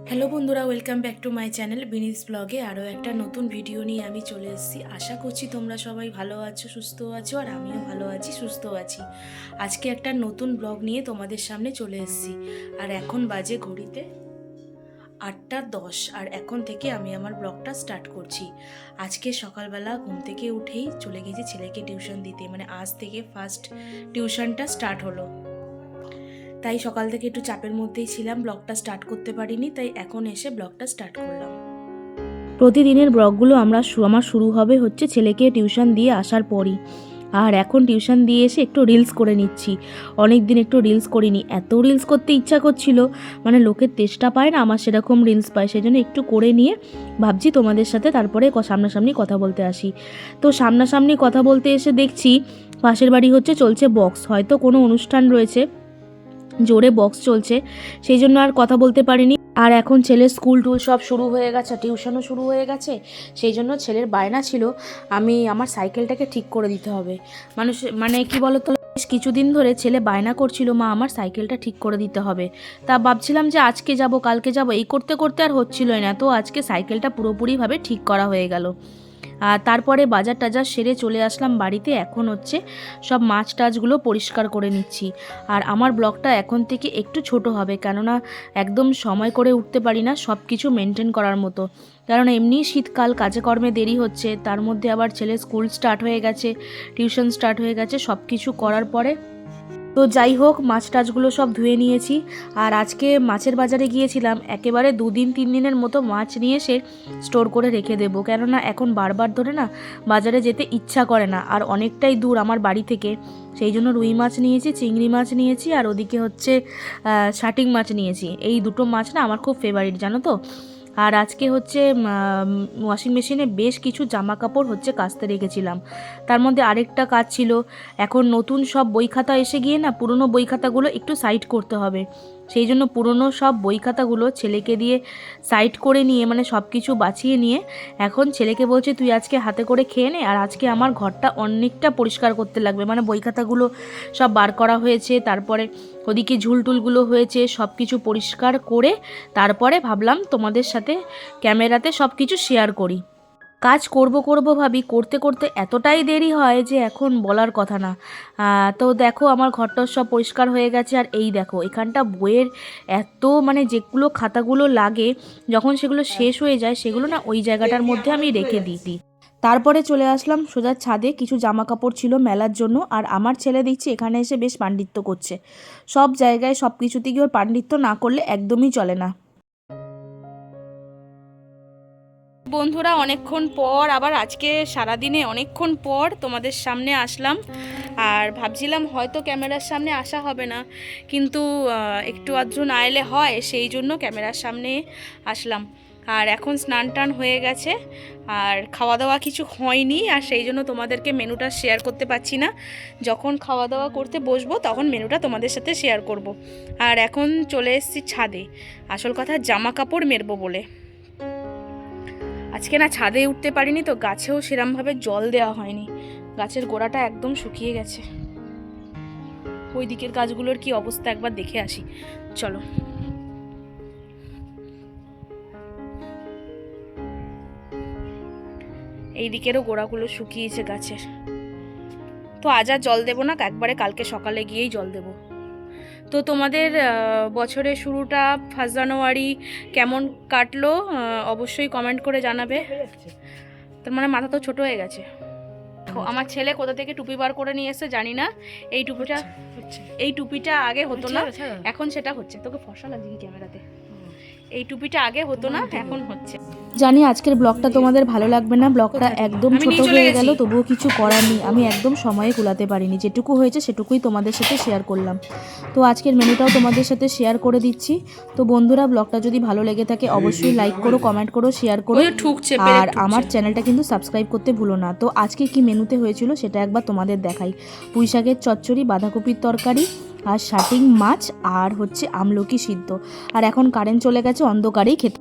Hello বন্ধুরা, welcome back to my channel বিনিস ব্লগে। আরও একটা নতুন ভিডিও নিয়ে আমি চলে এসেছি। আশা করছি তোমরা সবাই ভালো আছো, সুস্থ আছো, আর আমিও ভালো আছি, সুস্থ আছি। আজকে একটা নতুন ব্লগ নিয়ে তোমাদের সামনে চলে এসেছি। আর এখন বাজে ঘড়িতে 8:10, আর এখন থেকে আমি আমার ব্লগটা স্টার্ট করছি। আজকে সকালবেলা ঘুম থেকে উঠেই চলে গেছি ছেলেকে টিউশন দিতে, মানে আজ থেকে ফার্স্ট টিউশনটা স্টার্ট হলো। তাই সকাল থেকে একটু চাপের মধ্যেই ছিলাম, ব্লগটা স্টার্ট করতে পারিনি, তাই এখন এসে ব্লগটা স্টার্ট করলাম। প্রতিদিনের ব্লগগুলো আমার শুরু হবে হচ্ছে ছেলেকে টিউশন দিয়ে আসার পরই। আর এখন টিউশন দিয়ে এসে একটু রিলস করে নিচ্ছি। অনেক দিন একটু রিলস করিনি, এত রিলস করতে ইচ্ছা করছিল, মানে লোকের তেষ্টা পায় না, আমার সেরকম রিলস পায়, সেই জন্য একটু করে নিয়ে ভাবছি তোমাদের সাথে তারপরে সামনাসামনি কথা বলতে আসি। তো সামনাসামনি কথা বলতে এসে দেখছি পাশের বাড়ি হচ্ছে চলছে বক্স, হয়তো কোনো অনুষ্ঠান রয়েছে, জোরে বক্স চলছে, সেই জন্য আর কথা বলতে পারিনি। আর এখন ছেলের স্কুল টুল সব শুরু হয়ে গেছে, টিউশনও শুরু হয়ে গেছে, সেই জন্য ছেলের বায়না ছিল আমার সাইকেলটাকে ঠিক করে দিতে হবে। মানে কি বলতো, কিছুদিন ধরে ছেলে বায়না করছিল মা আমার সাইকেলটা ঠিক করে দিতে হবে। তা ভাবছিলাম যে আজকে যাব কালকে যাব, এই করতে করতে আর হচ্ছিলই না। তো আজকে সাইকেলটা পুরোপুরিভাবে ঠিক করা হয়ে গেল। আর তারপরে বাজার টাজার সেরে চলে আসলাম বাড়িতে। এখন হচ্ছে সব মাছ টাছগুলো পরিষ্কার করে নিচ্ছি। আর আমার ব্লগটা এখন থেকে একটু ছোট হবে, কেননা একদম সময় করে উঠতে পারি না সব কিছু মেনটেন করার মতো। কারণ এমনি শীতকাল, কাজে কর্মে দেরি হচ্ছে, তার মধ্যে আবার ছেলে স্কুল স্টার্ট হয়ে গেছে, টিউশন স্টার্ট হয়ে গেছে, সব কিছু করার পরে তো যাই হোক, মাছ টাছগুলো সব ধুয়ে নিয়েছি। আর আজকে মাছের বাজারে গিয়েছিলাম, একেবারে 2-3 দিনের মতো মাছ নিয়ে এসে স্টোর করে রেখে দেবো, কেননা এখন বারবার ধরে না বাজারে যেতে ইচ্ছা করে না, আর অনেকটাই দূর আমার বাড়ি থেকে। সেই জন্য রুই মাছ নিয়েছি, চিংড়ি মাছ নিয়েছি, আর ওদিকে হচ্ছে শাটিং মাছ নিয়েছি। এই দুটো মাছ না আমার খুব ফেভারিট, জানো তো। আর আজকে হচ্ছে ওয়াশিং মেশিনে বেশ কিছু জামা কাপড় হচ্ছে কাচতে রেখেছিলাম, তার মধ্যে আরেকটা কাজ ছিল। এখন নতুন সব বই খাতা এসে গিয়ে না পুরনো বই খাতাগুলো একটু সাইড করতে হবে, সেই জন্য পুরনো সব বই খাতাগুলো ছেলেকে দিয়ে সাইড করে নিয়ে, মানে সব কিছু বাছিয়ে নিয়ে এখন ছেলেকে বলছে তুই আজকে হাতে করে খেয়ে নে। আর আজকে আমার ঘরটা অনেকটা পরিষ্কার করতে লাগবে, মানে বই খাতাগুলো সব বার করা হয়েছে, তারপরে ওদিকে ঝুলটুলগুলো হয়েছে, সব কিছু পরিষ্কার করে তারপরে ভাবলাম তোমাদের সাথে ক্যামেরাতে সব কিছু শেয়ার করি। কাজ করব ভাবি, করতে করতে এতটাই দেরি হয় যে এখন বলার কথা না। তো দেখো আমার ঘরটা সব পরিষ্কার হয়ে গেছে। আর এই দেখো এখানটা বইয়ের এত, মানে যেগুলো খাতাগুলো লাগে যখন সেগুলো শেষ হয়ে যায়, সেগুলো না ওই জায়গাটার মধ্যে আমি রেখে দিই। তারপরে চলে আসলাম সোজা ছাদে, কিছু জামা কাপড় ছিল মেলার জন্য। আর আমার ছেলে দেখছি এখানে এসে বেশ পাণ্ডিত্য করছে, সব জায়গায় সব কিছুতে গিয়ে ওর পাণ্ডিত্য না করলে একদমই চলে না। বন্ধুরা, অনেকক্ষণ পর, আবার আজকে সারাদিনে অনেকক্ষণ পর তোমাদের সামনে আসলাম। আর ভাবছিলাম হয়তো ক্যামেরার সামনে আসা হবে না, কিন্তু একটু আধটু না এলে হয়, সেই জন্য ক্যামেরার সামনে আসলাম। আর এখন স্নান টান হয়ে গেছে, আর খাওয়া দাওয়া কিছু হয়নি, আর সেই জন্য তোমাদেরকে মেনুটা শেয়ার করতে পারছি না। যখন খাওয়া দাওয়া করতে বসবো তখন মেনুটা তোমাদের সাথে শেয়ার করব। আর এখন চলে এসেছি ছাদে, আসল কথা জামা কাপড় মেরবো বলে। আজকে না ছাদে উঠতে পারিনি, তো গাছেও সেরমভাবে জল দেওয়া হয়নি, গাছের গোড়াটা একদম শুকিয়ে গেছে। ওই দিকের গাছগুলোর কি অবস্থা একবার দেখে আসি, চলো। এই দিকেরও গোড়াগুলো শুকিয়েছে গাছের। তো আজ আর জল দেবো না, একবারে কালকে সকালে গিয়েই জল দেবো। তো তোমাদের বছরের শুরুটা 1 জানুয়ারি কেমন কাটলো অবশ্যই কমেন্ট করে জানাবে। তার মানে মাথা তো ছোট হয়ে গেছে। আমার ছেলে কোথা থেকে টুপি বার করে নিয়ে এসে জানি না। এই টুপিটা আগে হতো না, এখন সেটা হচ্ছে। তোকে ফর্সা লাগছে ক্যামেরাতে। এই টুপিটা আগে হতো না, এখন হচ্ছে। জানি আজকের ব্লগটা তোমাদের ভালো লাগবে না, ব্লগটা একদম ছোট হয়ে গেল, তবুও কিছু করার নেই, আমি একদম সময়ে কুলাতে পারিনি, যেটুকু হয়েছে সেটুকুই তোমাদের সাথে শেয়ার করলাম। তো আজকের মেনুটাও তোমাদের সাথে শেয়ার করে দিচ্ছি। তো বন্ধুরা, ব্লগটা যদি ভালো লেগে থাকে অবশ্যই লাইক করো, কমেন্ট করো, শেয়ার করো, আর আমার চ্যানেলটা কিন্তু সাবস্ক্রাইব করতে ভুলো না। তো আজকে কি মেনুতে হয়েছিল সেটা একবার তোমাদের দেখাই। পুঁই শাকের চচ্চড়ি, বাঁধাকপির তরকারি, আর শাটিং মাছ, আর হচ্ছে আমলকি সিদ্ধ। আর এখন কারেন্ট চলে গেছে, অন্ধকারেই খেতে